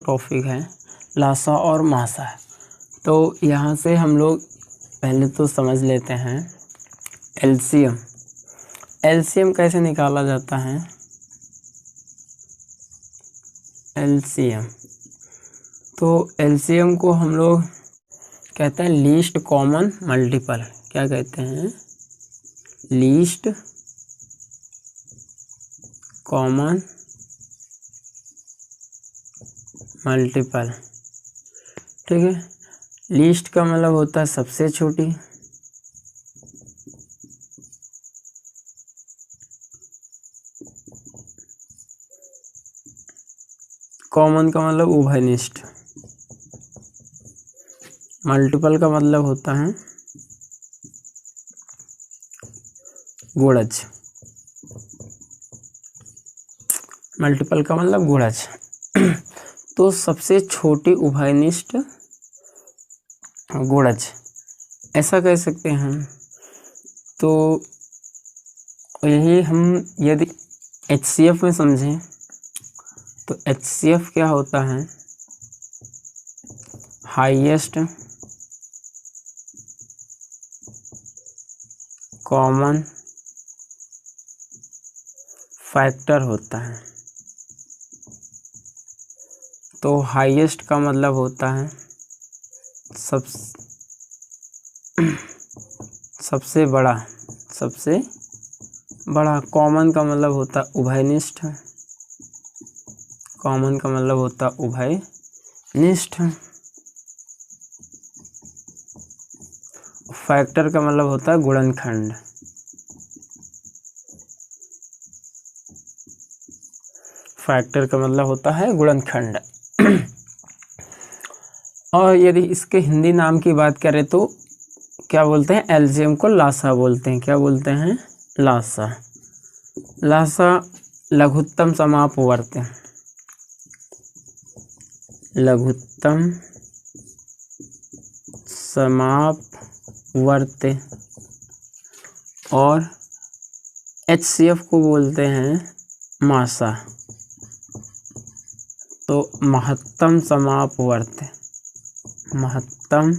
Topic है लासा और मासा। तो यहाँ से हम लोग पहले तो समझ लेते हैं एलसीएम। एलसीएम कैसे निकाला जाता है? एलसीएम, तो एलसीएम को हम लोग कहते हैं लीस्ट कॉमन मल्टीपल। क्या कहते हैं? Least common multiple. ठीक है, लीस्ट का मतलब होता है सबसे छोटी, कॉमन का मतलब उभयनिष्ठ, मल्टीपल का मतलब होता है गुणज। मल्टीपल का मतलब गुणज। तो सबसे छोटी उभयनिष्ठ गुणज ऐसा कह सकते हैं। तो यही हम यदि HCF में समझें तो HCF क्या होता है? हाईएस्ट कॉमन फैक्टर होता है। तो हाईएस्ट का मतलब होता है सबसे बड़ा, सबसे बड़ा। कॉमन का मतलब होता है उभयनिष्ठ, कॉमन का मतलब होता है उभयनिष्ठ। फैक्टर का मतलब होता है गुणनखंड। फैक्टर का मतलब होता है गुणनखंड। और यदि इसके हिंदी नाम की बात करें तो क्या बोलते हैं? एलसीएम को लासा बोलते हैं। क्या बोलते हैं? लासा। लासा लघुत्तम समापवर्त, लघुत्तम समापवर्त। और HCF को बोलते हैं मासा, तो महत्तम समापवर्त, महत्तम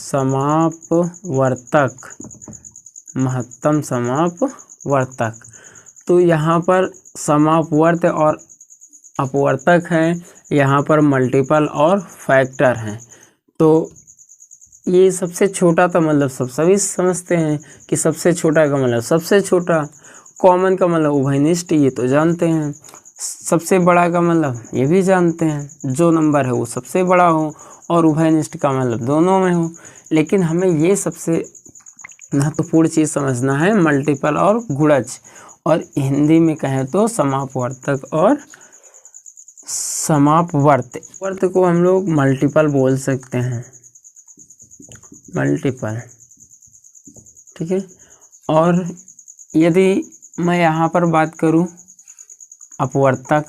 समापवर्तक, महत्तम समापवर्तक। तो यहाँ पर समापवर्त और अपवर्तक है, यहाँ पर मल्टीपल और फैक्टर हैं। तो ये सबसे छोटा तो मतलब सभी समझते हैं कि सबसे छोटा का मतलब सबसे छोटा, कॉमन का मतलब उभयनिष्ठ, ये तो जानते हैं। सबसे बड़ा का मतलब ये भी जानते हैं, जो नंबर है वो सबसे बड़ा हो, और उभयनिष्ठ का मतलब दोनों में हो। लेकिन हमें ये सबसे महत्वपूर्ण चीज़ समझना है मल्टीपल और गुणज, और हिंदी में कहें तो समापवर्तक और समापवर्त। वर्त को हम लोग मल्टीपल बोल सकते हैं, मल्टीपल। ठीक है। और यदि मैं यहाँ पर बात करूँ अपवर्तक,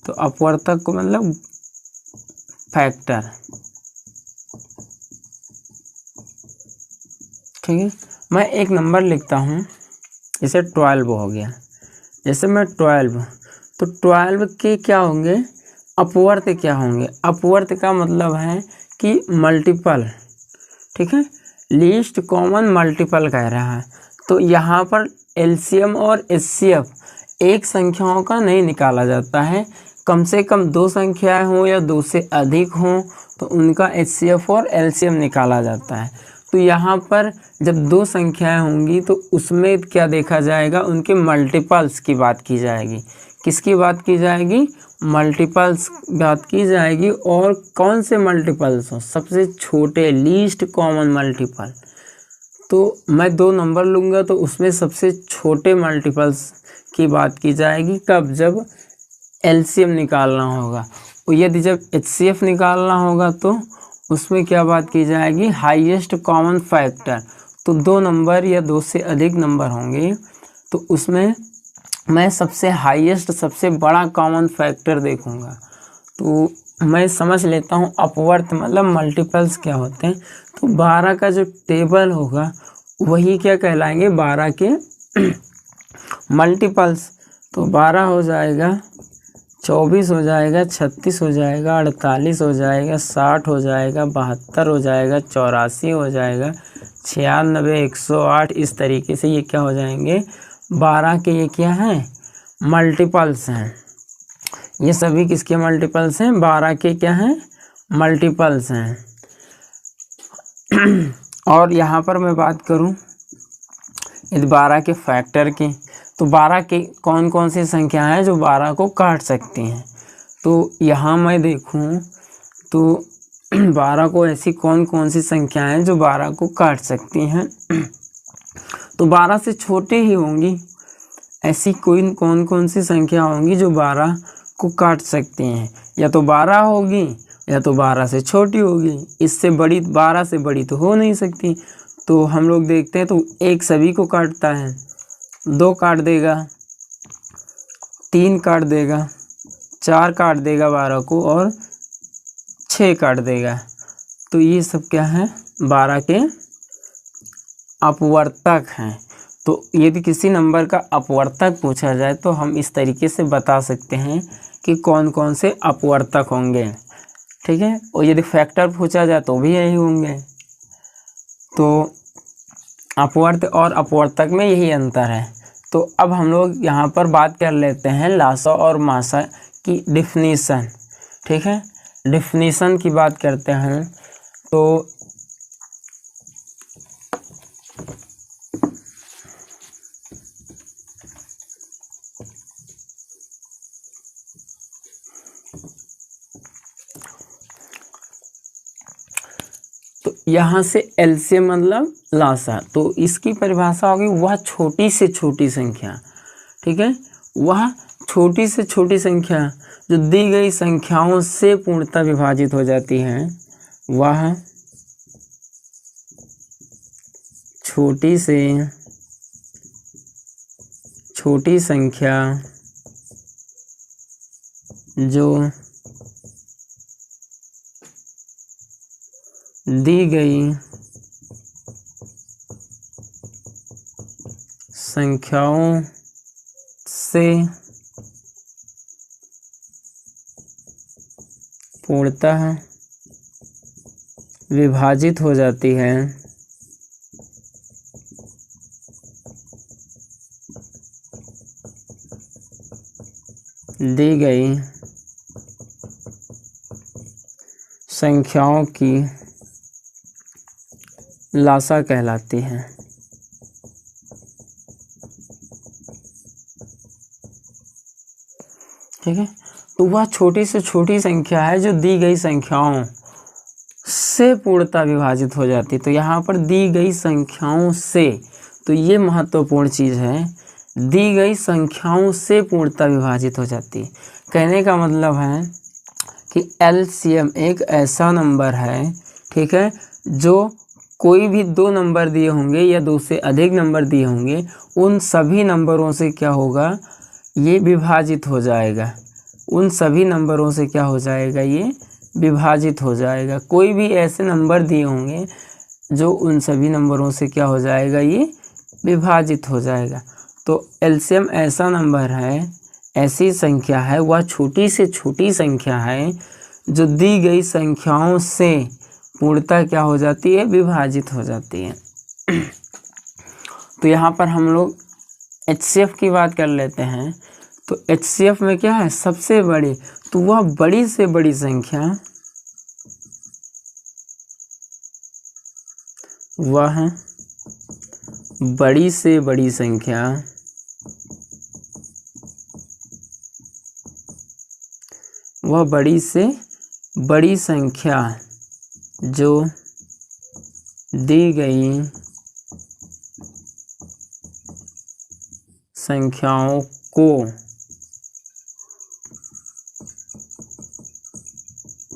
तो अपवर्तक को मतलब फैक्टर। ठीक है, मैं एक नंबर लिखता हूँ, जैसे 12 हो गया। जैसे मैं 12, तो 12 के क्या होंगे? अपवर्त क्या होंगे? अपवर्त का मतलब है कि मल्टीपल। ठीक है, लीस्ट कॉमन मल्टीपल कह रहा है। तो यहाँ पर एलसीएम और HCF एक संख्याओं का नहीं निकाला जाता है, कम से कम 2 संख्याएं हों या 2 से अधिक हों तो उनका HCF और LCM निकाला जाता है। तो यहाँ पर जब 2 संख्याएं होंगी तो उसमें क्या देखा जाएगा? उनके मल्टीपल्स की बात की जाएगी। किसकी बात की जाएगी? मल्टीपल्स बात की जाएगी। और कौन से मल्टीपल्स हो? सबसे छोटे, लीस्ट कॉमन मल्टीपल। तो मैं 2 नंबर लूँगा तो उसमें सबसे छोटे मल्टीपल्स की बात की जाएगी। कब? जब LCM निकालना होगा। और यदि जब HCF निकालना होगा तो उसमें क्या बात की जाएगी? Highest common factor. तो 2 नंबर या 2 से अधिक नंबर होंगे तो उसमें मैं सबसे हाईएस्ट, सबसे बड़ा कॉमन फैक्टर देखूंगा। तो मैं समझ लेता हूँ अपवर्त मतलब मल्टीपल्स क्या होते हैं। तो 12 का जो टेबल होगा वही क्या कहलाएंगे? 12 के मल्टीपल्स। तो 12 हो जाएगा, 24 हो जाएगा, 36 हो जाएगा, 48 हो जाएगा, 60 हो जाएगा, 72 हो जाएगा, 84 हो जाएगा, 96, 108। इस तरीके से ये क्या हो जाएंगे, 12 के ये क्या हैं, मल्टीपल्स हैं। ये सभी किसके मल्टीपल्स हैं, 12 के क्या हैं, मल्टीपल्स हैं। और यहाँ पर मैं बात करूँ यदि 12 के फैक्टर की, तो 12 के कौन कौन सी संख्या है जो 12 को काट सकती हैं। तो यहाँ मैं देखूँ तो 12 को ऐसी कौन कौन सी संख्याएं हैं जो 12 को काट सकती हैं। तो 12 से छोटे ही होंगी, ऐसी कोई कौन कौन सी संख्या होंगी जो 12 को काट सकती हैं। या तो 12 होगी या तो 12 से छोटी होगी, इससे बड़ी 12 से बड़ी तो हो नहीं सकती। तो हम लोग देखते हैं तो एक सभी को काटता है, 2 काट देगा, 3 काट देगा, 4 काट देगा 12 को, और 6 काट देगा। तो ये सब क्या है, 12 के अपवर्तक हैं। तो यदि किसी नंबर का अपवर्तक पूछा जाए तो हम इस तरीके से बता सकते हैं कि कौन कौन से अपवर्तक होंगे, ठीक है। और यदि फैक्टर पूछा जाए तो भी यही होंगे। तो अपवर्त और अपवर्तक में यही अंतर है। तो अब हम लोग यहाँ पर बात कर लेते हैं लासा और मासा की डिफिनीसन, ठीक है। डिफिनीसन की बात करते हैं तो यहाँ से एलसीएम मतलब लासा, तो इसकी परिभाषा होगी वह छोटी से छोटी संख्या, ठीक है। वह छोटी से छोटी संख्या जो दी गई संख्याओं से पूर्णतः विभाजित हो जाती है, वह छोटी से छोटी संख्या जो दी गई संख्याओं से पूर्णतः विभाजित हो जाती है, दी गई संख्याओं की लासा कहलाती है, ठीक है। तो वह छोटी से छोटी संख्या है जो दी गई संख्याओं से पूर्णतः विभाजित हो जाती। तो यहाँ पर दी गई संख्याओं से, तो ये महत्वपूर्ण चीज़ है, दी गई संख्याओं से पूर्णतः विभाजित हो जाती है। कहने का मतलब है कि एलसीएम एक ऐसा नंबर है, ठीक है, जो कोई भी 2 नंबर दिए होंगे या 2 से अधिक नंबर दिए होंगे, उन सभी नंबरों से क्या होगा, ये विभाजित हो जाएगा। उन सभी नंबरों से क्या हो जाएगा, ये विभाजित हो जाएगा। कोई भी ऐसे नंबर दिए होंगे जो उन सभी नंबरों से क्या हो जाएगा, ये विभाजित हो जाएगा। तो एलसीएम ऐसा नंबर है, ऐसी संख्या है, वह छोटी से छोटी संख्या है जो दी गई संख्याओं से पूर्णतः क्या हो जाती है, विभाजित हो जाती है। तो यहाँ पर हम लोग एचसीएफ की बात कर लेते हैं। तो एचसीएफ में क्या है, सबसे बड़ी, तो वह बड़ी से बड़ी संख्या, वह बड़ी से बड़ी संख्या वह बड़ी से बड़ी संख्या जो दी गई संख्याओं को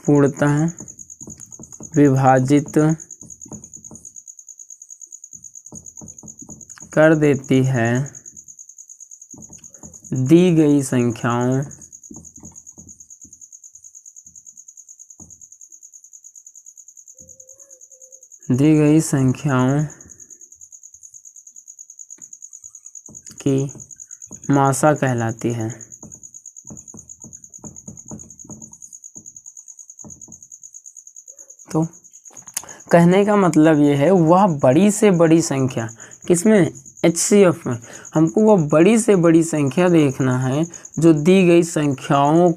पूर्णतः विभाजित कर देती है, दी गई संख्याओं की मासा कहलाती है। तो कहने का मतलब ये है वह बड़ी से बड़ी संख्या, किसमें, HCF में, हमको वह बड़ी से बड़ी संख्या देखना है जो दी गई संख्याओं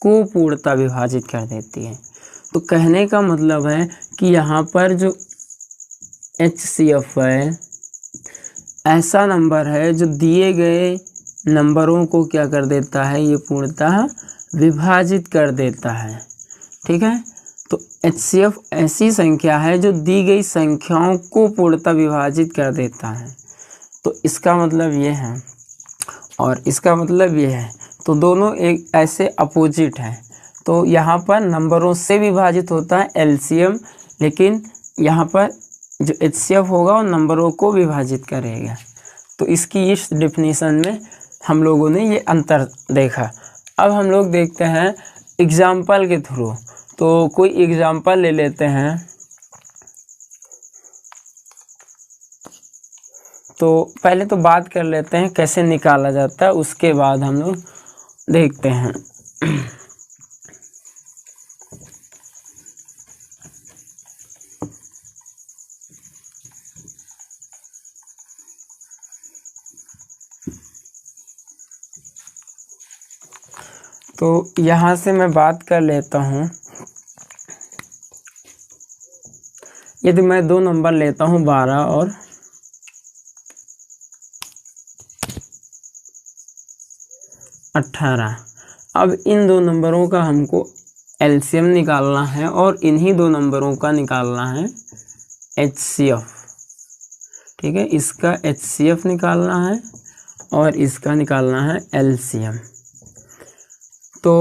को पूर्णतः विभाजित कर देती है। तो कहने का मतलब है कि यहाँ पर जो HCF है ऐसा नंबर है जो दिए गए नंबरों को क्या कर देता है, ये पूर्णतः विभाजित कर देता है। ठीक है, तो HCF ऐसी संख्या है जो दी गई संख्याओं को पूर्णतः विभाजित कर देता है। तो इसका मतलब ये है और इसका मतलब ये है, तो दोनों एक ऐसे अपोजिट हैं। तो यहाँ पर नंबरों से विभाजित होता है LCM, लेकिन यहाँ पर जो HCF होगा वो नंबरों को विभाजित करेगा। तो इसकी इस डेफिनेशन में हम लोगों ने ये अंतर देखा। अब हम लोग देखते हैं एग्जाम्पल के थ्रू। तो कोई एग्जाम्पल ले लेते हैं। तो पहले तो बात कर लेते हैं कैसे निकाला जाता है, उसके बाद हम लोग देखते हैं। तो यहाँ से मैं बात कर लेता हूँ। यदि मैं दो नंबर लेता हूँ 12 और 18। अब इन दो नंबरों का हमको LCM निकालना है और इन्हीं दो नंबरों का निकालना है HCF। ठीक है, इसका HCF निकालना है और इसका निकालना है LCM। तो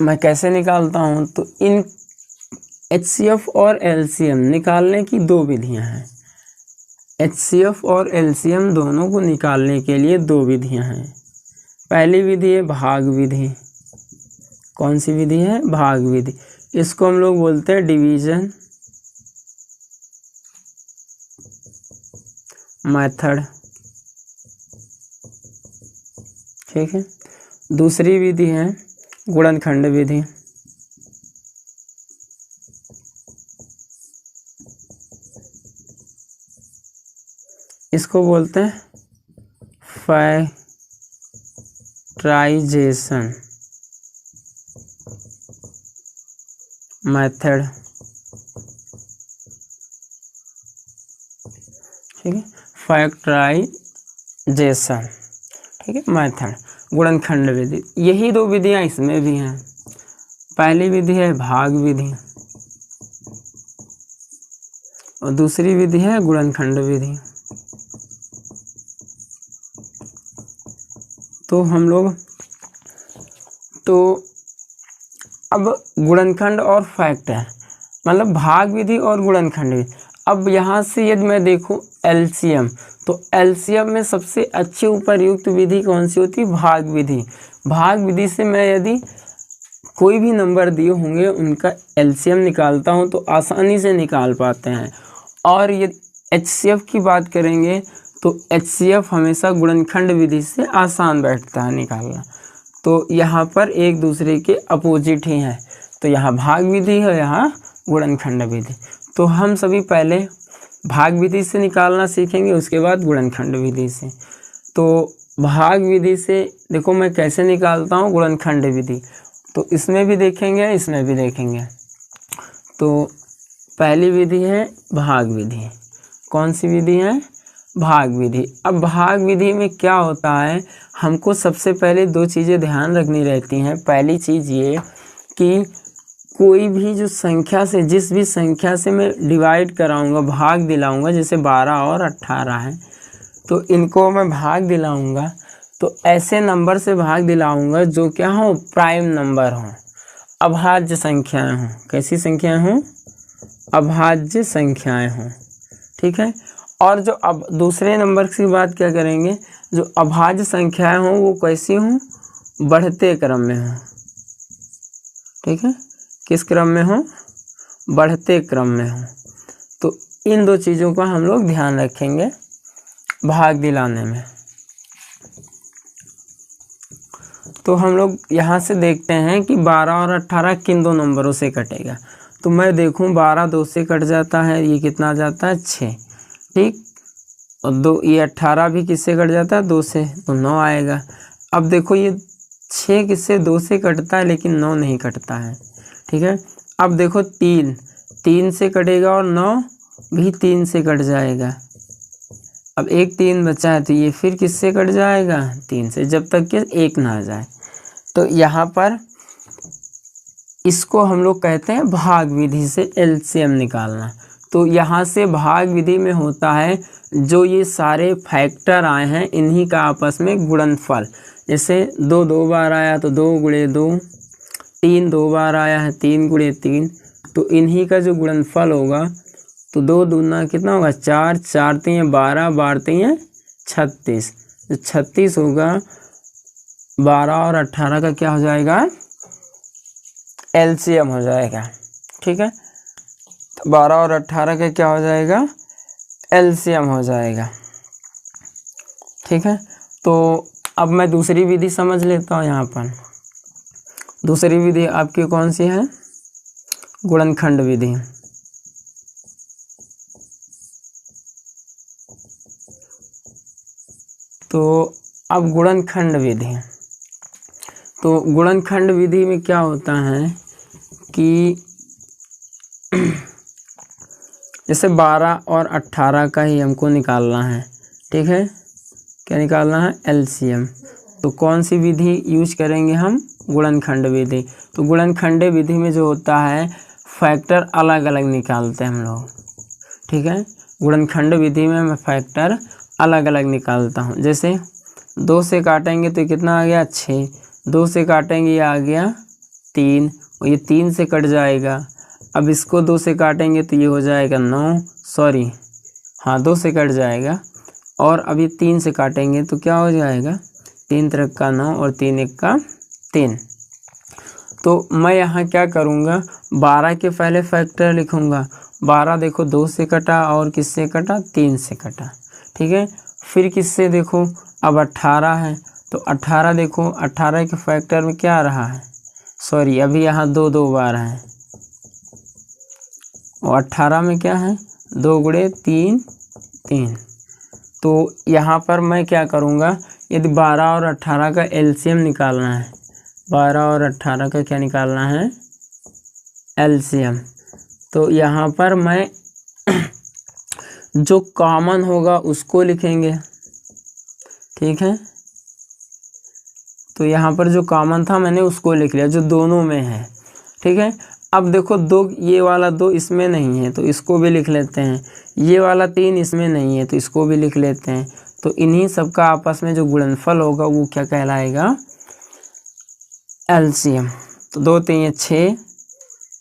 मैं कैसे निकालता हूँ, तो इन HCF और LCM निकालने की दो विधियाँ हैं। HCF और LCM दोनों को निकालने के लिए दो विधियाँ हैं। पहली विधि है भाग विधि। कौन सी विधि है, भाग विधि। इसको हम लोग बोलते हैं डिवीजन मेथड। ठीक है, दूसरी विधि है गुणनखंड विधि। इसको बोलते हैं फैक्टराइजेशन मेथड। ठीक है, फैक्टराइजेशन, ठीक है, मेथड, गुणनखंड विधि। यही दो विधियां इसमें भी हैं। पहली विधि है भाग विधि और दूसरी विधि है गुणनखंड विधि। तो हम लोग तो अब गुणनखंड और फैक्ट है, मतलब भाग विधि और गुणनखंड विधि। अब यहाँ से यदि मैं देखूँ LCM, तो LCM में सबसे अच्छी उपयुक्त विधि कौन सी होती है, भाग विधि। भाग विधि से मैं यदि कोई भी नंबर दिए होंगे उनका LCM निकालता हूँ तो आसानी से निकाल पाते हैं। और यदि HCF की बात करेंगे तो HCF हमेशा गुणनखंड विधि से आसान बैठता है निकालना। तो यहाँ पर एक दूसरे के अपोजिट ही हैं। तो यहाँ भाग विधि है, यहाँ गुणनखंड विधि। तो हम सभी पहले भाग विधि से निकालना सीखेंगे, उसके बाद गुणनखंड विधि से। तो भाग विधि से देखो मैं कैसे निकालता हूँ गुणनखंड विधि, तो इसमें भी देखेंगे, इसमें भी देखेंगे। तो पहली विधि है भाग विधि। कौन सी विधि है, भाग विधि। अब भाग विधि में क्या होता है, हमको सबसे पहले दो चीज़ें ध्यान रखनी रहती हैं। पहली चीज़ ये कि कोई भी जो संख्या से, जिस भी संख्या से मैं डिवाइड कराऊंगा, भाग दिलाऊंगा, जैसे 12 और 18 है, तो इनको मैं भाग दिलाऊंगा तो ऐसे नंबर से भाग दिलाऊंगा जो क्या हो, प्राइम नंबर हो, अभाज्य संख्याएं हों। कैसी संख्याएं हों, अभाज्य संख्याएं हों। ठीक है, और जो अब दूसरे नंबर की बात क्या करेंगे, जो अभाज्य संख्याएं हों वो कैसी हों, बढ़ते क्रम में हों। ठीक है, किस क्रम में हों, बढ़ते क्रम में हों। तो इन दो चीज़ों का हम लोग ध्यान रखेंगे भाग दिलाने में। तो हम लोग यहाँ से देखते हैं कि 12 और 18 किन दो नंबरों से कटेगा। तो मैं देखूँ 12 2 से कट जाता है, ये कितना आ जाता है 6, ठीक। और 2 ये 18 भी किससे कट जाता है 2 से, तो 9 आएगा। अब देखो ये 6 किससे 2 से कटता है लेकिन 9 नहीं कटता है, ठीक है। अब देखो 3 से कटेगा और 9 भी 3 से कट जाएगा। अब एक 3 बचा है तो ये फिर किससे कट जाएगा 3 से, जब तक कि 1 ना आ जाए। तो यहाँ पर इसको हम लोग कहते हैं भाग विधि से एलसीएम निकालना। तो यहाँ से भाग विधि में होता है जो ये सारे फैक्टर आए हैं इन्हीं का आपस में गुणनफल। जैसे 2 2 बार आया तो 2 गुणे 2, 3 2 बार आया है 3 गुणे 3, तो इन्हीं का जो गुणनफल होगा तो 2 दूना कितना होगा 4, 4 3 12, 12 3 36, तो 36 होगा। 12 और 18 का क्या हो जाएगा एलसीएम हो जाएगा, ठीक है। तो 12 और 18 का क्या हो जाएगा एलसीएम हो जाएगा, ठीक है। तो अब मैं दूसरी विधि समझ लेता हूँ। यहाँ पर दूसरी विधि आपकी कौन सी है, गुणनखंड विधि। तो अब गुणनखंड विधि, तो गुणनखंड विधि में क्या होता है कि जैसे 12 और 18 का ही हमको निकालना है, ठीक है। क्या निकालना है एलसीएम। तो कौन सी विधि यूज करेंगे हम, गुणनखंड विधि। तो गुणनखंड विधि में जो होता है फैक्टर अलग अलग निकालते हैं हम लोग, ठीक है। गुणनखंड विधि में मैं फैक्टर अलग अलग निकालता हूँ। जैसे 2 से काटेंगे तो कितना आ गया 6, 2 से काटेंगे ये आ गया 3, और ये 3 से कट जाएगा। अब इसको 2 से काटेंगे तो ये हो जाएगा 9, सॉरी हाँ 2 से कट जाएगा। और अब ये 3 से काटेंगे तो क्या हो जाएगा 3 3 का 9 और 3 1 का 3। तो मैं यहाँ क्या करूँगा 12 के पहले फैक्टर लिखूँगा। 12 देखो 2 से कटा और किससे कटा 3 से कटा, ठीक है। फिर किससे देखो अब 18 है तो 18 देखो 18 के फैक्टर में क्या आ रहा है, सॉरी अभी यहाँ 2 2 बार है और 18 में क्या है 2 गुणे 3 3। तो यहाँ पर मैं क्या करूँगा, यदि 12 और 18 का एलसीएम निकालना है, 12 और 18 का क्या निकालना है एलसीएम, तो यहाँ पर मैं जो कॉमन होगा उसको लिखेंगे, ठीक है। तो यहाँ पर जो कॉमन था मैंने उसको लिख लिया जो दोनों में है, ठीक है। अब देखो 2 ये वाला 2 इसमें नहीं है तो इसको भी लिख लेते हैं, ये वाला 3 इसमें नहीं है तो इसको भी लिख लेते हैं। तो इन्हीं सब का आपस में जो गुणनफल होगा वो क्या कहलाएगा एलसीएम। तो 2 3 6,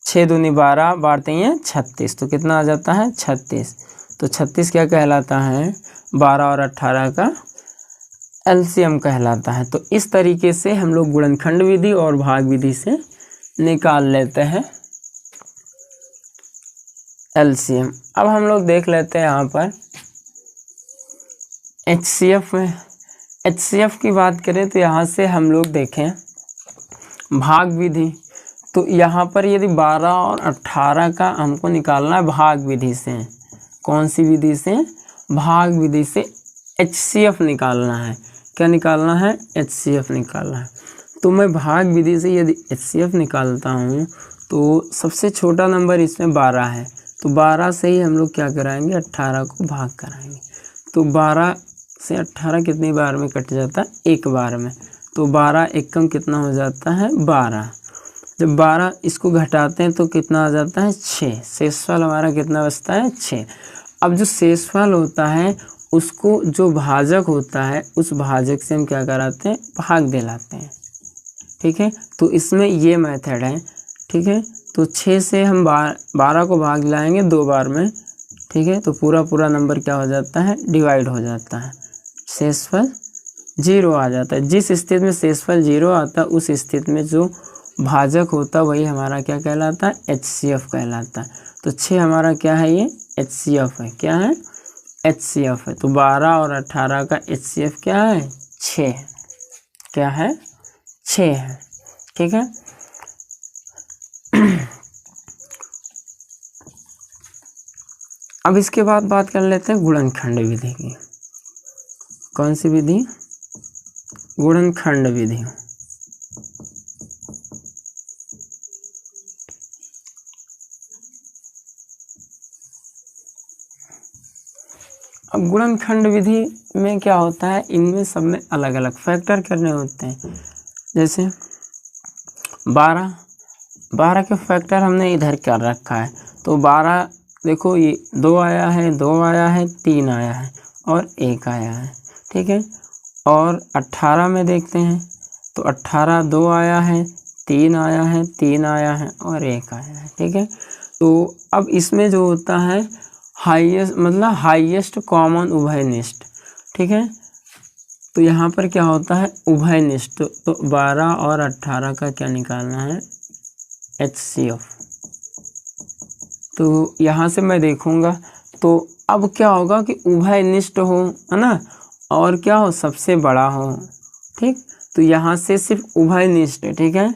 6 दूनी 12, 12 3 36, तो कितना आ जाता है 36। तो 36 क्या कहलाता है 12 और 18 का एलसीएम कहलाता है। तो इस तरीके से हम लोग गुणनखंड विधि और भाग विधि से निकाल लेते हैं एलसीएम। अब हम लोग देख लेते हैं यहाँ पर एचसीएफ में। एचसीएफ की बात करें तो यहाँ से हम लोग देखें भाग विधि। तो यहाँ पर यदि 12 और 18 का हमको निकालना है भाग विधि से, कौन सी विधि से भाग विधि से एचसीएफ निकालना है। क्या निकालना है एचसीएफ निकालना है। तो मैं भाग विधि से यदि एचसीएफ निकालता हूँ तो सबसे छोटा नंबर इसमें 12 है, तो 12 से ही हम लोग क्या कराएंगे 18 को भाग कराएंगे। तो 12 से 18 कितनी बार में कट जाता है एक बार में, तो 12 एकम कितना हो जाता है 12। जब 12 इसको घटाते हैं तो कितना आ जाता है 6, शेषफल हमारा कितना बचता है 6। अब जो शेषफल होता है उसको जो भाजक होता है उस भाजक से हम क्या कराते हैं भाग दिलाते हैं, ठीक है। तो इसमें ये मेथड है, ठीक है। तो 6 से हम 12 को भाग दिलाएंगे 2 बार में, ठीक है। तो पूरा नंबर क्या हो जाता है डिवाइड हो जाता है, शेषफल 0 आ जाता है। जिस स्थिति में शेषफल 0 आता है उस स्थिति में जो भाजक होता है वही हमारा क्या कहलाता है एचसीएफ कहलाता है। तो 6 हमारा क्या है ये एचसीएफ है, क्या है एचसीएफ है। तो 12 और 18 का एचसीएफ क्या है 6, क्या है 6 है। ठीक है, अब इसके बाद बात कर लेते हैं गुणनखंड विधि की। कौन सी विधि? गुणनखंड विधि। अब गुणनखंड विधि में क्या होता है, इनमें सब में अलग अलग फैक्टर करने होते हैं। जैसे 12 के फैक्टर हमने इधर कर रखा है, तो 12 देखो, ये 2 आया है, 2 आया है, 3 आया है और 1 आया है। ठीक है, और 18 में देखते हैं तो 18 2 आया है, 3 आया है, 3 आया है और 1 आया है। ठीक है, तो अब इसमें जो होता है हाईएस्ट, मतलब हाईएस्ट कॉमन उभयनिष्ठ। ठीक है, तो यहाँ पर क्या होता है उभयनिष्ठ, तो 12 और 18 का क्या निकालना है, HCF। तो यहाँ से मैं देखूँगा तो अब क्या होगा कि उभयनिष्ठ हो, है ना, और क्या हो, सबसे बड़ा हो। ठीक, तो यहाँ से सिर्फ उभयनिष्ठ। ठीक है,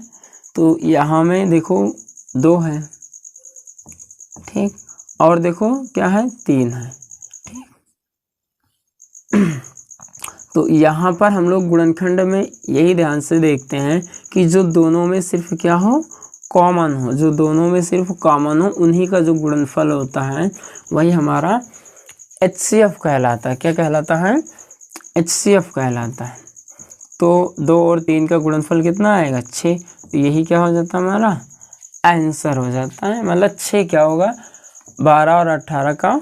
तो यहाँ में देखो 2 है। ठीक, और देखो क्या है, 3 है। ठीक, तो यहाँ पर हम लोग गुणनखंड में यही ध्यान से देखते हैं कि जो दोनों में सिर्फ क्या हो, कॉमन हो, जो दोनों में सिर्फ कॉमन हो, उन्हीं का जो गुणनफल होता है वही हमारा HCF कहलाता है। क्या कहलाता है, HCF कहलाता है। तो 2 और 3 का गुणनफल कितना आएगा, 6। तो यही क्या हो जाता है, हमारा आंसर हो जाता है। मतलब 6 क्या होगा, 12 और 18 का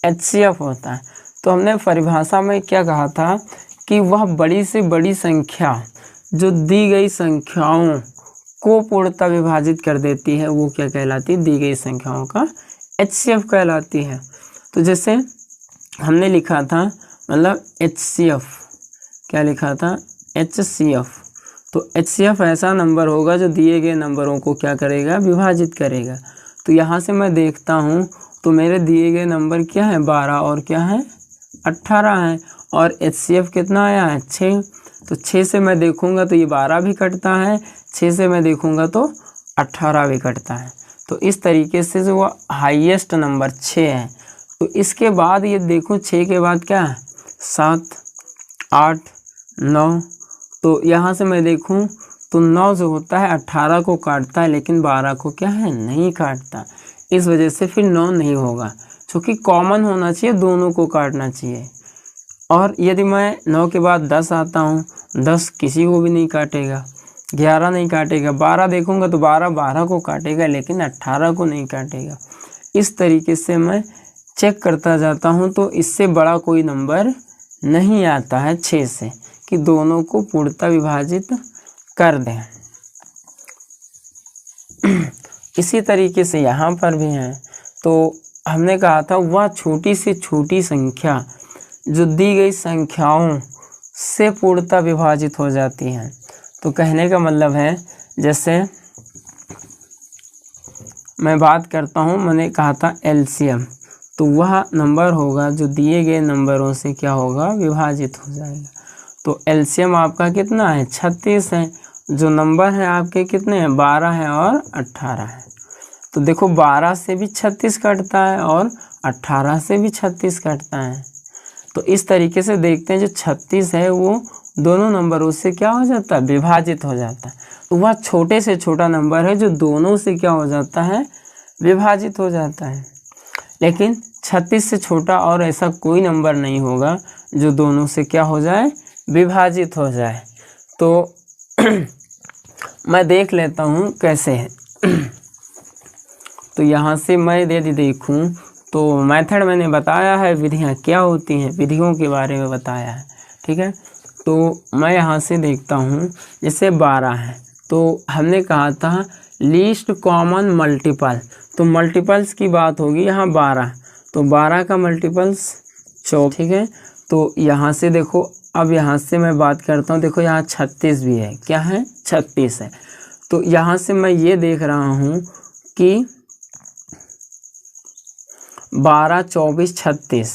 HCF होता है। तो हमने परिभाषा में क्या कहा था कि वह बड़ी से बड़ी संख्या जो दी गई संख्याओं को पूर्णतः विभाजित कर देती है, वो क्या कहलाती है, दी गई संख्याओं का HCF कहलाती है। तो जैसे हमने लिखा था, मतलब HCF, क्या लिखा था, HCF। तो HCF ऐसा नंबर होगा जो दिए गए नंबरों को क्या करेगा, विभाजित करेगा। तो यहाँ से मैं देखता हूँ तो मेरे दिए गए नंबर क्या है, 12 और क्या है, 18 है, और HCF कितना आया है, 6। तो 6 से मैं देखूँगा तो ये 12 भी कटता है, 6 से मैं देखूँगा तो 18 भी कटता है। तो इस तरीके से जो वो हाईएस्ट नंबर 6 है। तो इसके बाद ये देखो 6 के बाद क्या है, 7 8 9। तो यहाँ से मैं देखूँ तो 9 जो होता है 18 को काटता है, लेकिन 12 को क्या है, नहीं काटता। इस वजह से फिर 9 नहीं होगा, क्योंकि कॉमन होना चाहिए, दोनों को काटना चाहिए। और यदि मैं 9 के बाद 10 आता हूँ, 10 किसी को भी नहीं काटेगा, 11 नहीं काटेगा, 12 देखूँगा तो 12 को काटेगा, लेकिन 18 को नहीं काटेगा। इस तरीके से मैं चेक करता जाता हूँ, तो इससे बड़ा कोई नंबर नहीं आता है 6 से, कि दोनों को पूर्णतः विभाजित कर दें। इसी तरीके से यहाँ पर भी है। तो हमने कहा था वह छोटी से छोटी संख्या जो दी गई संख्याओं से पूर्णतः विभाजित हो जाती है। तो कहने का मतलब है, जैसे मैं बात करता हूँ, मैंने कहा था LCM, तो वह नंबर होगा जो दिए गए नंबरों से क्या होगा, विभाजित हो जाएगा। तो LCM आपका कितना है, 36 है। जो नंबर है आपके कितने हैं, 12 है और 18 है। तो देखो 12 से भी 36 कटता है और 18 से भी 36 कटता है। तो इस तरीके से देखते हैं, जो 36 है वो दोनों नंबरों से क्या हो जाता है, विभाजित हो जाता है। तो वह छोटे से छोटा नंबर है जो दोनों से क्या हो जाता है, विभाजित हो जाता है। लेकिन 36 से छोटा और ऐसा कोई नंबर नहीं होगा जो दोनों से क्या हो जाए, विभाजित हो जाए। तो मैं देख लेता हूँ कैसे है। तो यहाँ से मैं यदि देखूँ तो मेथड मैंने बताया है, विधियाँ क्या होती हैं, विधियों के बारे में बताया है। ठीक है, तो मैं यहाँ से देखता हूँ, जैसे 12 है, तो हमने कहा था लीस्ट कॉमन मल्टीपल, तो मल्टीपल्स की बात होगी यहाँ 12, तो 12 का मल्टीपल्स 24। ठीक है, तो यहाँ से देखो, अब यहाँ से मैं बात करता हूँ, देखो यहाँ 36 भी है, क्या है, 36 है। तो यहाँ से मैं ये देख रहा हूँ कि 12 24 36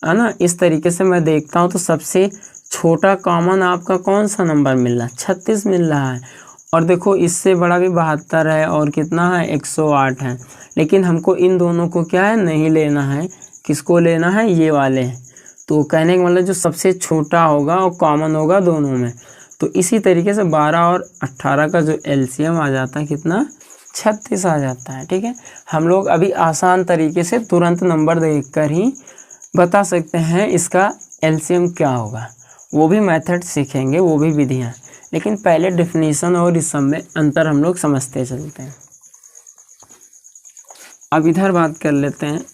है ना, इस तरीके से मैं देखता हूँ। तो सबसे छोटा कॉमन आपका कौन सा नंबर मिल रहा है, 36 मिल रहा है। और देखो इससे बड़ा भी 72 है और कितना है 108 है। लेकिन हमको इन दोनों को क्या है नहीं लेना है, किसको लेना है, ये वाले। तो कहने का मतलब जो सबसे छोटा होगा और कॉमन होगा दोनों में। तो इसी तरीके से 12 और 18 का जो एलसीएम आ जाता है कितना, 36 आ जाता है। ठीक है, हम लोग अभी आसान तरीके से तुरंत नंबर देखकर ही बता सकते हैं इसका एलसीएम क्या होगा। वो भी मेथड सीखेंगे, वो भी विधियाँ, लेकिन पहले डेफिनेशन और इस सब में अंतर हम लोग समझते चलते हैं। अब इधर बात कर लेते हैं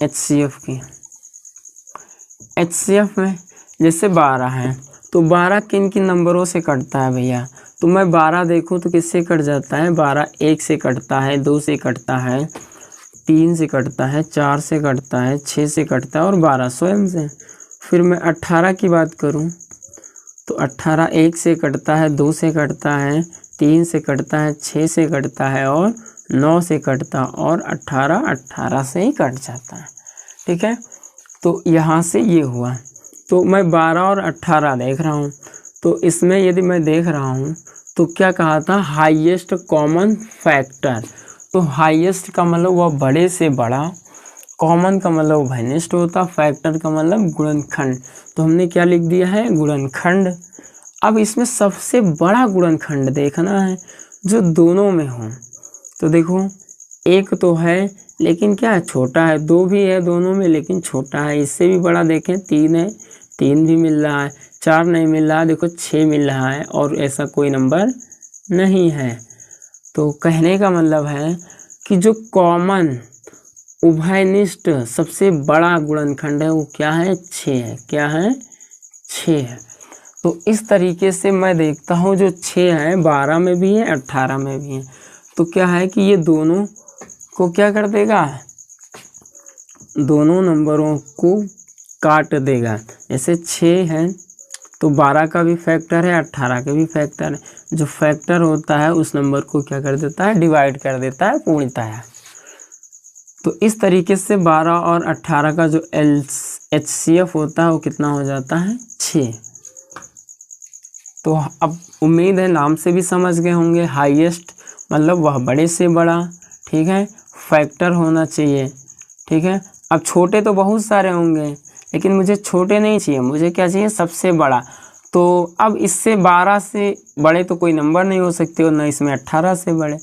एचसीएफ की। एचसीएफ में जैसे 12 है तो 12 किन किन नंबरों से कटता है भैया, तो मैं 12 देखूँ तो किससे कट जाता है, 12 1 से कटता है, 2 से कटता है, 3 से कटता है, 4 से कटता है, 6 से कटता है और 12 स्वयं से। फिर मैं 18 की बात करूं तो 18 1 से कटता है, 2 से कटता है, 3 से कटता है, 6 से कटता है और 9 से कटता है और 18 से ही कट जाता है। ठीक है, तो यहाँ से ये हुआ। तो मैं 12 और 18 देख रहा हूँ, तो इसमें यदि मैं देख रहा हूँ तो क्या कहा था, हाईएस्ट कॉमन फैक्टर। तो हाईएस्ट का मतलब वह बड़े से बड़ा, कॉमन का मतलब घनिष्ठ होता, फैक्टर का मतलब गुणनखंड। तो हमने क्या लिख दिया है, गुणनखंड। अब इसमें सबसे बड़ा गुणनखंड देखना है जो दोनों में हो। तो देखो एक तो है लेकिन क्या है, छोटा है, 2 भी है दोनों में लेकिन छोटा है। इससे भी बड़ा देखें 3 है, 3 भी मिल रहा है, 4 नहीं मिल रहा है, देखो 6 मिल रहा है और ऐसा कोई नंबर नहीं है। तो कहने का मतलब है कि जो कॉमन उभयनिष्ठ सबसे बड़ा गुणनखंड है वो क्या है, 6 है। क्या है, 6 है। तो इस तरीके से मैं देखता हूँ जो 6 है 12 में भी है 18 में भी है। तो क्या है कि ये दोनों को क्या कर देगा, दोनों नंबरों को काट देगा। जैसे 6 है तो 12 का भी फैक्टर है, 18 का भी फैक्टर है। जो फैक्टर होता है उस नंबर को क्या कर देता है, डिवाइड कर देता है पूर्णतः। तो इस तरीके से 12 और 18 का जो एचसीएफ होता है वो कितना हो जाता है, 6। तो अब उम्मीद है नाम से भी समझ गए होंगे, हाईएस्ट मतलब वह बड़े से बड़ा। ठीक है, फैक्टर होना चाहिए। ठीक है, अब छोटे तो बहुत सारे होंगे लेकिन मुझे छोटे नहीं चाहिए, मुझे क्या चाहिए, सबसे बड़ा। तो अब इससे 12 से बड़े तो कोई नंबर नहीं हो सकते और न इसमें 18 से बड़े।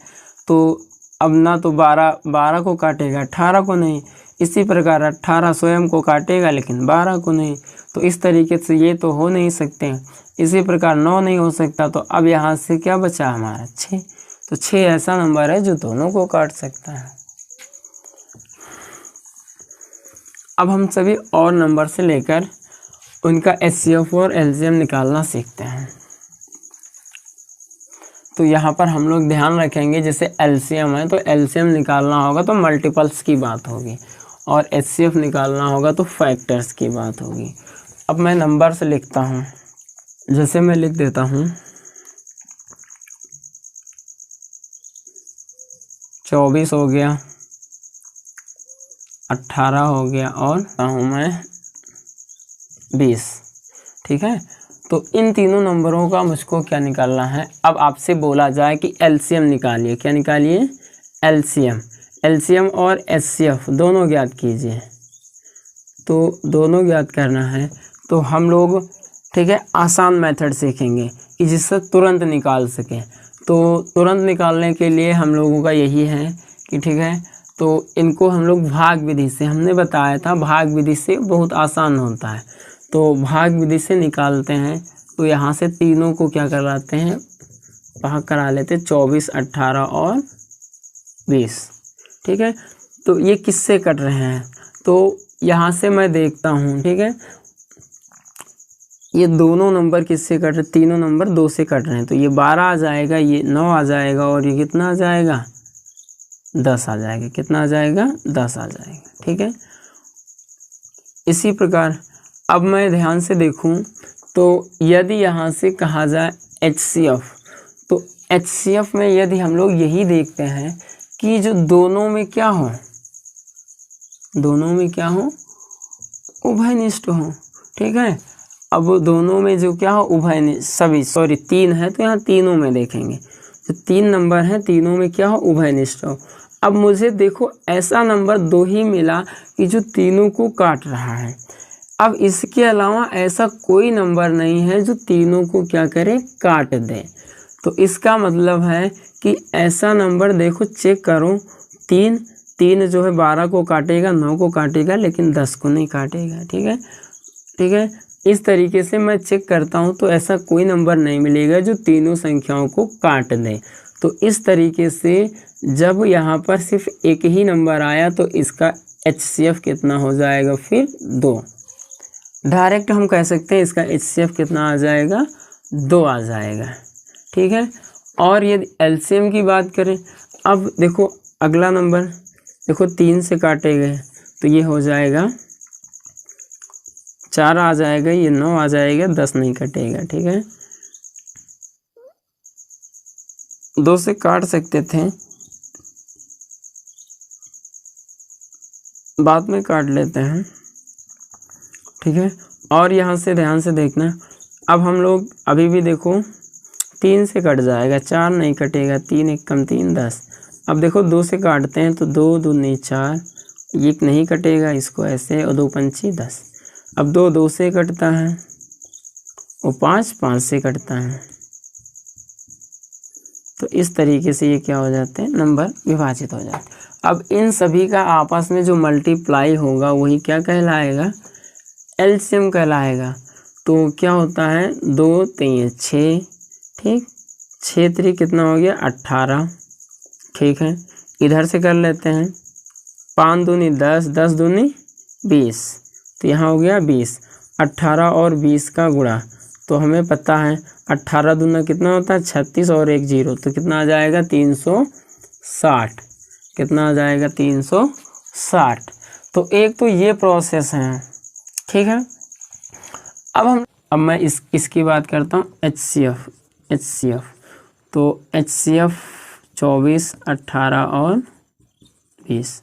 तो अब ना तो 12 को काटेगा, 18 को नहीं। इसी प्रकार 18 स्वयं को काटेगा लेकिन 12 को नहीं। तो इस तरीके से ये तो हो नहीं सकते। इसी प्रकार 9 नहीं हो सकता। तो अब यहाँ से क्या बचा हमारा, 6। तो 6 ऐसा नंबर है जो दोनों को काट सकता है। अब हम सभी और नंबर से लेकर उनका एचसीएफ और एलसीएम निकालना सीखते हैं। तो यहाँ पर हम लोग ध्यान रखेंगे, जैसे एलसीएम है तो एलसीएम निकालना होगा तो मल्टीपल्स की बात होगी और एचसीएफ निकालना होगा तो फैक्टर्स की बात होगी। अब मैं नंबर से लिखता हूँ, जैसे मैं लिख देता हूँ 24 हो गया, 18 हो गया और मैं 20। ठीक है, तो इन तीनों नंबरों का मुझको क्या निकालना है। अब आपसे बोला जाए कि एलसीएम निकालिए, क्या निकालिए, एलसीएम। एलसीएम और एचसीएफ दोनों ज्ञात कीजिए। तो दोनों ज्ञात करना है तो हम लोग, ठीक है, आसान मेथड सीखेंगे कि जिससे तुरंत निकाल सकें। तो तुरंत निकालने के लिए हम लोगों का यही है कि ठीक है, तो इनको हम लोग भाग विधि से, हमने बताया था भाग विधि से बहुत आसान होता है। तो भाग विधि से निकालते हैं। तो यहाँ से तीनों को क्या कराते हैं, भाग करा लेते, 24, 18 और 20। ठीक है, तो ये किससे कट रहे हैं, तो यहाँ से मैं देखता हूँ, ठीक है, ये दोनों नंबर किससे कट रहे, तीनों नंबर 2 से कट रहे हैं। तो ये 12 आ जाएगा, ये 9 आ जाएगा और ये कितना आ जाएगा, 10 आ जाएगा। कितना आ जाएगा, 10 आ जाएगा। ठीक है, इसी प्रकार अब मैं ध्यान से देखूं तो यदि यहाँ से कहा जाए एचसीएफ, तो एचसीएफ में यदि हम लोग यही देखते हैं कि जो दोनों में क्या हो, दोनों में क्या हो, उभयनिष्ठ हो। ठीक है, अब दोनों में जो क्या हो उभयनिष्ठ, सभी सॉरी 3 है तो यहाँ तीनों में देखेंगे, जो 3 नंबर हैं तीनों में क्या हो उभयनिष्ठ हो। अब मुझे देखो ऐसा नंबर 2 ही मिला कि जो तीनों को काट रहा है। अब इसके अलावा ऐसा कोई नंबर नहीं है जो तीनों को क्या करे, काट दे। तो इसका मतलब है कि ऐसा नंबर देखो चेक करो, 3 जो है 12 को काटेगा, 9 को काटेगा, लेकिन 10 को नहीं काटेगा। ठीक है, ठीक है। इस तरीके से मैं चेक करता हूँ तो ऐसा कोई नंबर नहीं मिलेगा जो तीनों संख्याओं को काट दे। तो इस तरीके से जब यहाँ पर सिर्फ एक ही नंबर आया तो इसका HCF कितना हो जाएगा, फिर 2। डायरेक्ट हम कह सकते हैं इसका HCF कितना आ जाएगा, 2 आ जाएगा। ठीक है। और यदि LCM की बात करें, अब देखो अगला नंबर देखो 3 से काटे गए तो ये हो जाएगा 4 आ जाएगा, ये 9 आ जाएगा, 10 नहीं कटेगा। ठीक है, 2 से काट सकते थे, बाद में काट लेते हैं। ठीक है। और यहाँ से ध्यान से देखना, अब हम लोग अभी भी देखो 3 से कट जाएगा, 4 नहीं कटेगा, 3 एक कम 3 10। अब देखो 2 से काटते हैं तो 2 दूनी 4, ये नहीं कटेगा, इसको ऐसे, और 2 पंची 10। अब 2 से कटता है, और 5 से कटता है। तो इस तरीके से ये क्या हो जाते हैं, नंबर विभाजित हो जाते हैं। अब इन सभी का आपस में जो मल्टीप्लाई होगा वही क्या कहलाएगा, LCM कहलाएगा। तो क्या होता है, 2 3 6, ठीक, 6 3 कितना हो गया, 18। ठीक है, इधर से कर लेते हैं, 5 दूनी 10, 10 दूनी 20, तो यहाँ हो गया 20। 18 और 20 का गुणा, तो हमें पता है 18 दूना कितना होता है, 36, और 1 0, तो कितना आ जाएगा, 360। कितना आ जाएगा, 360। तो एक तो ये प्रोसेस है। ठीक है। अब मैं इसकी बात करता हूँ, HCF। तो HCF 24, 18 और 20,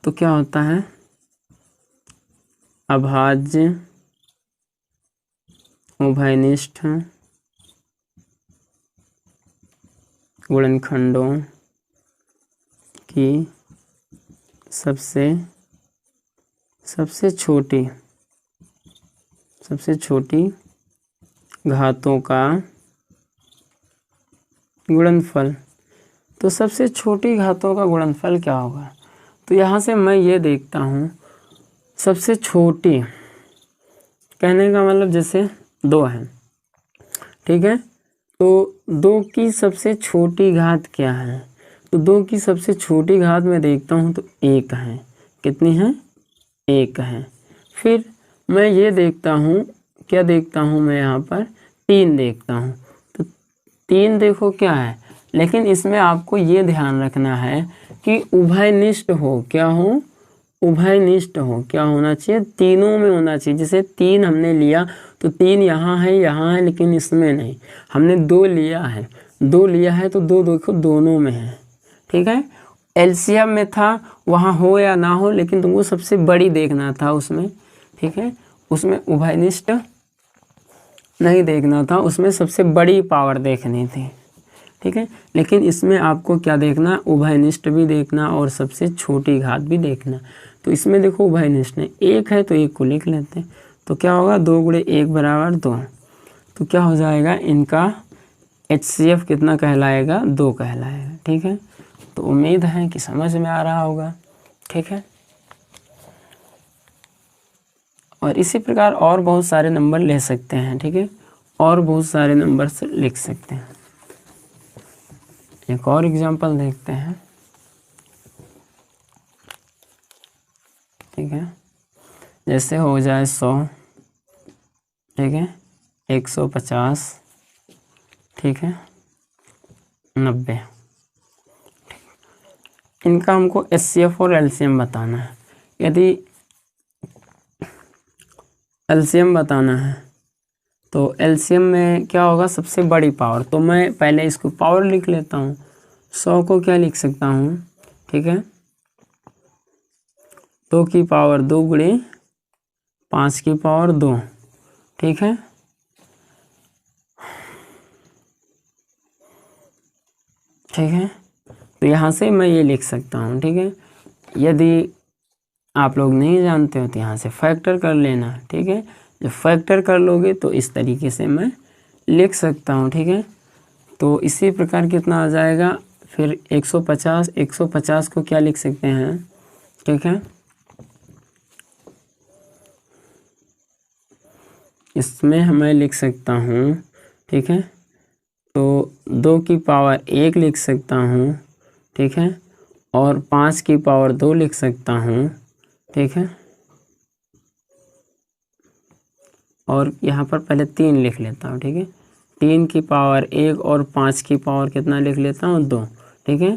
तो क्या होता है, अभाज्य उभयनिष्ठ गुणनखंडों की सबसे छोटी घातों का गुणनफल। तो सबसे छोटी घातों का गुणनफल क्या होगा, तो यहाँ से मैं ये देखता हूँ, सबसे छोटी कहने का मतलब जैसे 2 है, ठीक है, तो 2 की सबसे छोटी घात क्या है, तो 2 की सबसे छोटी घात में देखता हूँ तो 1 है। कितनी है, 1 है। फिर मैं ये देखता हूँ, क्या देखता हूँ मैं यहाँ पर, 3 देखता हूँ, तो 3 देखो क्या है, लेकिन इसमें आपको ये ध्यान रखना है कि उभयनिष्ठ हो, क्या हो, उभयनिष्ठ हो, क्या होना चाहिए, तीनों में होना चाहिए। जैसे 3 हमने लिया तो 3 यहाँ है, लेकिन इसमें नहीं। हमने 2 लिया है, 2 लिया है तो 2 देखो दोनों में है। ठीक है, LCM में था, वहाँ हो या ना हो, लेकिन तुमको सबसे बड़ी देखना था उसमें। ठीक है, उसमें उभयनिष्ठ नहीं देखना था, उसमें सबसे बड़ी पावर देखनी थी। ठीक है, लेकिन इसमें आपको क्या देखना, उभयनिष्ठ भी देखना और सबसे छोटी घात भी देखना। तो इसमें देखो उभयनिष्ठ है, 1 है तो 1 को लिख लेते हैं, तो क्या होगा, 2 × 1 = 2। तो क्या हो जाएगा, इनका HCF कितना कहलाएगा, 2 कहलाएगा। ठीक है, तो उम्मीद है कि समझ में आ रहा होगा। ठीक है, और इसी प्रकार और बहुत सारे नंबर ले सकते हैं। ठीक है, और बहुत सारे नंबर से लिख सकते हैं। एक और एग्जांपल देखते हैं। ठीक है, जैसे हो जाए 100, ठीक है, 150, ठीक है, 90। इनका हमको HCF और LCM बताना है। यदि LCM बताना है तो LCM में क्या होगा, सबसे बड़ी पावर। तो मैं पहले इसको पावर लिख लेता हूँ। 100 को क्या लिख सकता हूँ, ठीक है, 2 की पावर 2 × 5 की पावर 2, ठीक है। ठीक है, तो यहाँ से मैं ये लिख सकता हूँ, ठीक है। यदि आप लोग नहीं जानते हो तो यहाँ से फैक्टर कर लेना, ठीक है। जब फैक्टर कर लोगे तो इस तरीके से मैं लिख सकता हूँ, ठीक है। तो इसी प्रकार कितना आ जाएगा फिर 150, 150 को क्या लिख सकते हैं, ठीक है। इसमें मैं लिख सकता हूँ, ठीक है। तो 2 की पावर 1 लिख सकता हूँ, ठीक है, और 5 की पावर 2 लिख सकता हूँ, ठीक है। और यहाँ पर पहले 3 लिख लेता हूँ, ठीक है। 3 की पावर 1 और 5 की पावर कितना लिख लेता हूँ 2, ठीक है।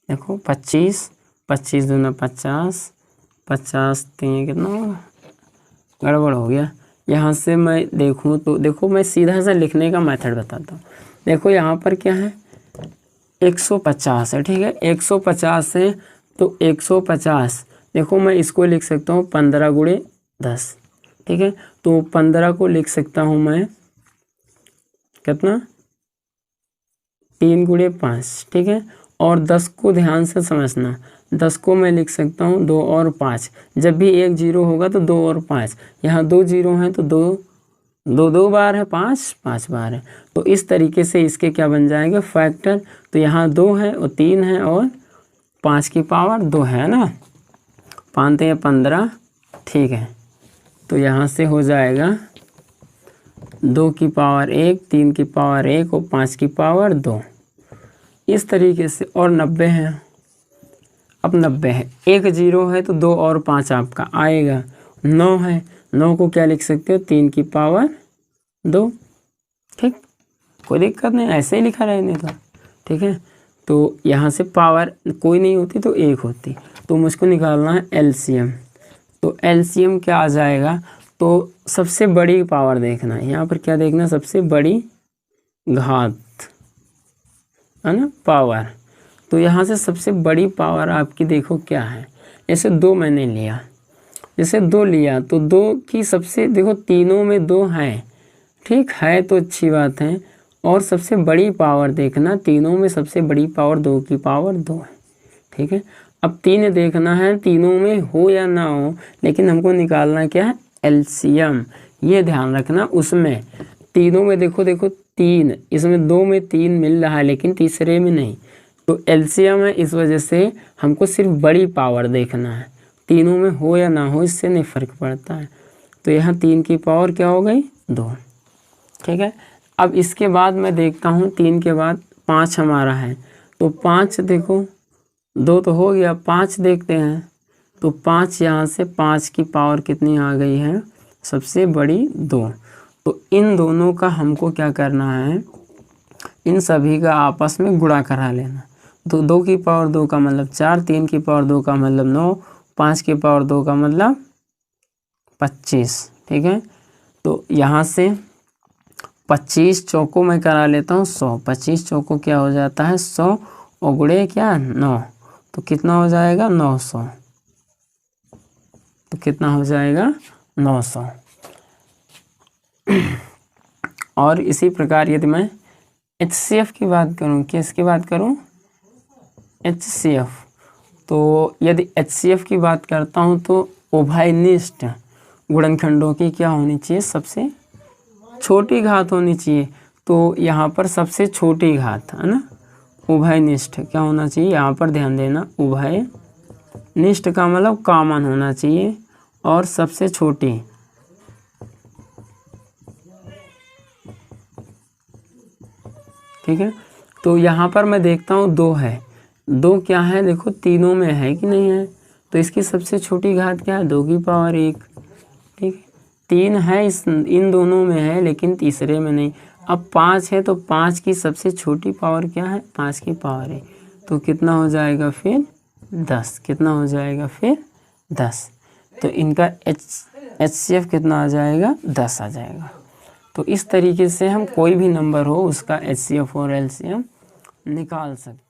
देखो 25, 25 दूना 50, 50 3 कितना होगा, गड़बड़ हो गया। यहाँ से मैं देखूँ तो देखो मैं सीधा सा लिखने का मेथड बताता हूँ। देखो यहाँ पर क्या है 150 है, ठीक है। 150 है तो 150, देखो मैं इसको लिख सकता हूँ 15 गुणे 10, ठीक है। तो 15 को लिख सकता हूँ मैं कितना 3 गुणे 5, ठीक है। और 10 को ध्यान से समझना, 10 को मैं लिख सकता हूँ 2 और 5, जब भी एक 0 होगा तो 2 और 5, यहाँ 2 0 हैं तो 2 बार है, 5 बार है। तो इस तरीके से इसके क्या बन जाएंगे फैक्टर। तो यहाँ 2 है और 3 है और 5 की पावर 2 है ना, 5 या 15, ठीक है। तो यहाँ से हो जाएगा 2 की पावर 1, 3 की पावर 1 और 5 की पावर 2, इस तरीके से। और 90 है, अब 90 है, एक 0 है तो 2 और 5 आपका आएगा। 9 है, 9 को क्या लिख सकते हो 3 की पावर 2, ठीक, कोई दिक्कत नहीं, ऐसे ही लिखा रहने का, ठीक है। तो यहाँ से पावर कोई नहीं होती तो 1 होती, तो मुझको निकालना है एलसीएम। तो एलसीएम क्या आ जाएगा, तो सबसे बड़ी पावर देखना है यहाँ पर, क्या देखना, सबसे बड़ी घात है ना पावर। तो यहाँ से सबसे बड़ी पावर आपकी देखो क्या है, जैसे 2 मैंने लिया, जैसे 2 लिया तो 2 की सबसे देखो तीनों में 2 है, ठीक है, तो अच्छी बात है। और सबसे बड़ी पावर देखना, तीनों में सबसे बड़ी पावर 2 की पावर 2 है, ठीक है। अब 3 देखना है तीनों में हो या ना हो, लेकिन हमको निकालना क्या है एलसीएम, ये ध्यान रखना। उसमें तीनों में देखो 3, इसमें 2 में 3 मिल रहा है लेकिन तीसरे में नहीं, तो एलसीएम है, इस वजह से हमको सिर्फ बड़ी पावर देखना है, तीनों में हो या ना हो इससे नहीं फर्क पड़ता है। तो यहाँ 3 की पावर क्या हो गई 2, ठीक है। अब इसके बाद मैं देखता हूँ 3 के बाद 5 हमारा है, तो 5 देखो 2 तो हो गया, 5 देखते हैं। तो 5 यहाँ से 5 की पावर कितनी आ गई है सबसे बड़ी 2। तो इन दोनों का हमको क्या करना है, इन सभी का आपस में गुणा करा लेना। तो 2 की पावर 2 का मतलब 4, 3 की पावर 2 का मतलब 9, 5 की पावर 2 का मतलब 25, ठीक है। तो यहाँ से 25 चौको में करा लेता हूँ 100, 25 चौको क्या हो जाता है 100 और गुणे क्या 9, तो कितना हो जाएगा 900, तो कितना हो जाएगा 900। और इसी प्रकार यदि मैं HCF की बात करूँ, किसकी बात करूँ HCF, तो यदि HCF की बात करता हूँ तो उभयनिष्ठ गुणनखंडों की क्या होनी चाहिए सबसे छोटी घात होनी चाहिए। तो यहाँ पर सबसे छोटी घात है ना, उभयनिष्ठ क्या होना चाहिए, यहाँ पर ध्यान देना, उभयनिष्ठ का मतलब कॉमन होना चाहिए और सबसे छोटी, ठीक है। तो यहाँ पर मैं देखता हूँ 2 है, 2 क्या है देखो तीनों में है कि नहीं है, तो इसकी सबसे छोटी घात क्या है 2 की पावर 1, ठीक है। 3 है इन दोनों में है लेकिन तीसरे में नहीं। अब 5 है तो 5 की सबसे छोटी पावर क्या है 5 की पावर 1, तो कितना हो जाएगा फिर 10, कितना हो जाएगा फिर 10। तो इनका HCF कितना आ जाएगा 10 आ जाएगा। तो इस तरीके से हम कोई भी नंबर हो उसका HCF और LCM निकाल सकते हैं।